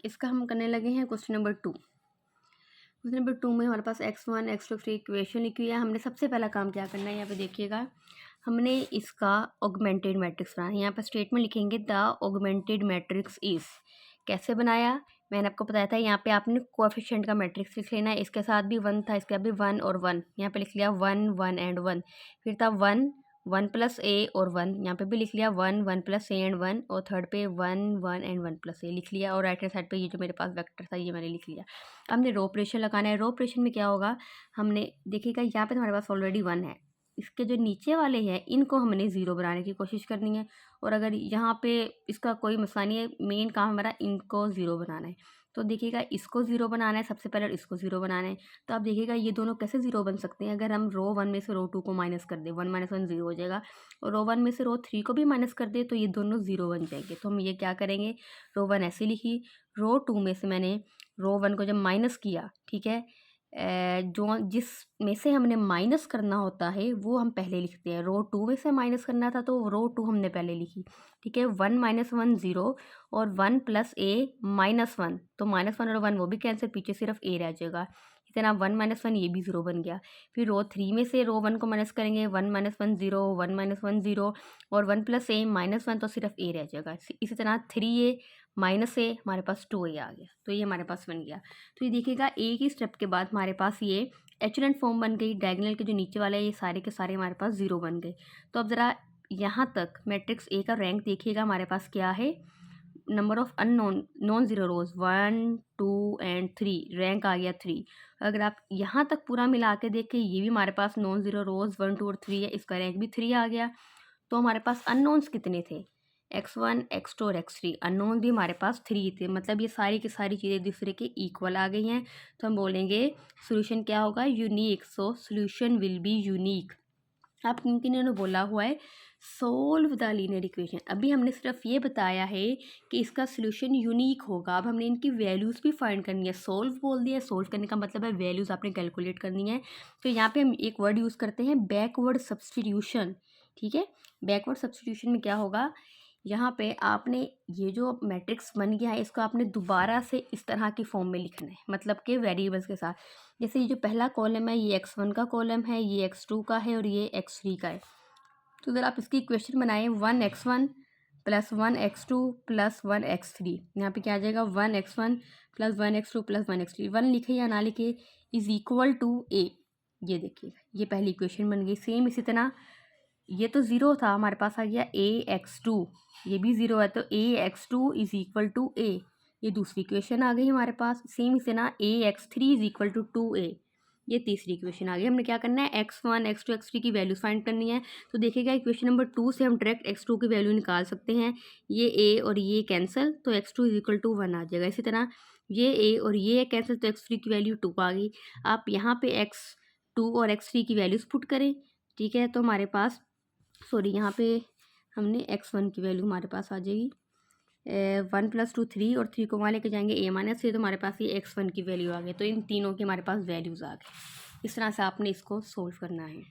इसका हम करने लगे हैं क्वेश्चन नंबर 2। क्वेश्चन नंबर 2 में हमारे पास x1 x2 की इक्वेशन लिखी हुई है। हमने सबसे पहला काम क्या करना है, यहाँ पे देखिएगा, हमने इसका ऑगमेंटेड मैट्रिक्स बनाना है। यहाँ पर स्टेटमेंट लिखेंगे द ऑगमेंटेड मैट्रिक्स इज। कैसे बनाया, मैंने आपको बताया था। यहाँ पे आपने कोएफिशिएंट का मैट्रिक्स लिख लेना है। इसके साथ भी 1 था, इसके साथ भी 1 और 1, यहाँ पे लिख लिया 1 1 एंड 1। फिर था 1 1 प्लस ए और 1, यहाँ पे भी लिख लिया 1 1 प्लस ए एंड 1, और थर्ड पे 1 1 एंड 1 प्लस ए लिख लिया, और राइट हैंड साइड पे ये जो मेरे पास वेक्टर था ये मैंने लिख लिया। हमने रो ऑपरेशन लगाना है। रो ऑपरेशन में क्या होगा, हमने देखिएगा यहाँ पे तो हमारे पास ऑलरेडी 1 है। इसके जो नीचे वाले हैं इनको हमने ज़ीरो बनाने की कोशिश करनी है, और अगर यहाँ पे इसका कोई मसला नहीं है, मेन काम हमारा इनको ज़ीरो बनाना है। तो देखिएगा इसको ज़ीरो बनाना है, सबसे पहले इसको ज़ीरो बनाना है। तो आप देखिएगा ये दोनों कैसे ज़ीरो बन सकते हैं, अगर हम रो 1 में से रो 2 को माइनस कर दें, 1 - 1 ज़ीरो हो जाएगा, और रो 1 में से रो 3 को भी माइनस कर दें तो ये दोनों ज़ीरो बन जाएंगे। तो हम ये क्या करेंगे, रो 1 ऐसे लिखी, रो 2 में से मैंने रो 1 को जब माइनस किया, ठीक है, जो जिस में से हमने माइनस करना होता है वो हम पहले लिखते हैं। रो 2 में से माइनस करना था तो रो 2 हमने पहले लिखी, ठीक है। 1 - 1 0, और 1 प्लस ए -1, तो -1 और 1 वो भी कैंसिल, पीछे सिर्फ ए रह जाएगा। इतना 1 - 1 ये भी ज़ीरो बन गया। फिर रो 3 में से रो 1 को माइनस करेंगे, 1 - 1 0, 1 - 1 0, और 1 प्लस ए -1, तो सिर्फ ए रह जाएगा। इसी तरह 3a माइनस ए, हमारे पास 2a आ गया, तो ये हमारे पास बन गया। तो ये देखिएगा एक ही स्टेप के बाद हमारे पास ये एचलेंट फॉर्म बन गई। डायगोनल के जो नीचे वाले ये सारे के सारे हमारे पास ज़ीरो बन गए। तो अब ज़रा यहाँ तक मैट्रिक्स ए का रैंक देखिएगा, हमारे पास क्या है, number of unknown non zero rows 1 2 and 3, rank आ गया 3। अगर आप यहाँ तक पूरा मिला के देखें, ये भी हमारे पास नॉन ज़ीरो रोज 1 2 और 3 है, इसका रैंक भी 3 आ गया। तो हमारे पास अननोन्स कितने थे, x1 x2 और x3, अननोन भी हमारे पास 3 थे। मतलब ये सारी की सारी चीज़ें दूसरे के इक्वल आ गई हैं। तो हम बोलेंगे सोल्यूशन क्या होगा, unique. So solution will be unique. आप किन ने बोला हुआ है सोल्व द लीनियर इक्वेशन। अभी हमने सिर्फ ये बताया है कि इसका सोल्यूशन यूनिक होगा। अब हमने इनकी वैल्यूज़ भी फाइंड करनी है। सोल्व बोल दिया, सोल्व करने का मतलब है वैल्यूज़ आपने कैलकुलेट करनी है। तो यहाँ पे हम एक वर्ड यूज़ करते हैं बैकवर्ड सब्सटीट्यूशन, ठीक है। बैकवर्ड सब्सटीट्यूशन में क्या होगा, यहाँ पे आपने ये जो मैट्रिक्स बन गया है इसको आपने दोबारा से इस तरह की फॉर्म में लिखना है, मतलब कि वेरिएबल्स के साथ। जैसे ये जो पहला कॉलम है ये x1 का कॉलम है, ये x2 का है, और ये x3 का है। तो अगर आप इसकी इक्वेशन बनाएं 1x1 + 1x2 + 1x3, यहाँ पे क्या आ जाएगा 1x1 + 1x2 + 1x3, 1 लिखे या ना लिखे इज इक्वल टू a। ये देखिए ये पहली इक्वेशन बन गई। सेम इसी तरह ये तो ज़ीरो था, हमारे पास आ गया ax2, ये भी ज़ीरो है, तो ax2 is equal to a। ये दूसरी इक्वेशन आ गई हमारे पास। सेम इसे ना ax3 is equal to 2a, ये तीसरी इक्वेशन आ गई। हमने क्या करना है, x1 x2 x3 की वैल्यूज फाइंड करनी है। तो देखिएगा इक्वेशन नंबर 2 से हम डायरेक्ट x2 की वैल्यू निकाल सकते हैं। ये a और ये कैंसिल, तो x2 इज इक्वल टू 1 आ जाएगा। इसी तरह ये a और ये कैंसिल, तो x3 की वैल्यू 2 आ गई। आप यहाँ पे x2 और x3 की वैल्यूज़ पुट करें, ठीक है। तो हमारे पास यहाँ पे हमने x1 की वैल्यू हमारे पास आ जाएगी 1 + 2 3, और 3 को वहाँ लेके जाएंगे a - 3, तो हमारे पास ये x1 की वैल्यू आ गई। तो इन तीनों की हमारे पास वैल्यूज़ आ गई। इस तरह से आपने इसको सोल्व करना है।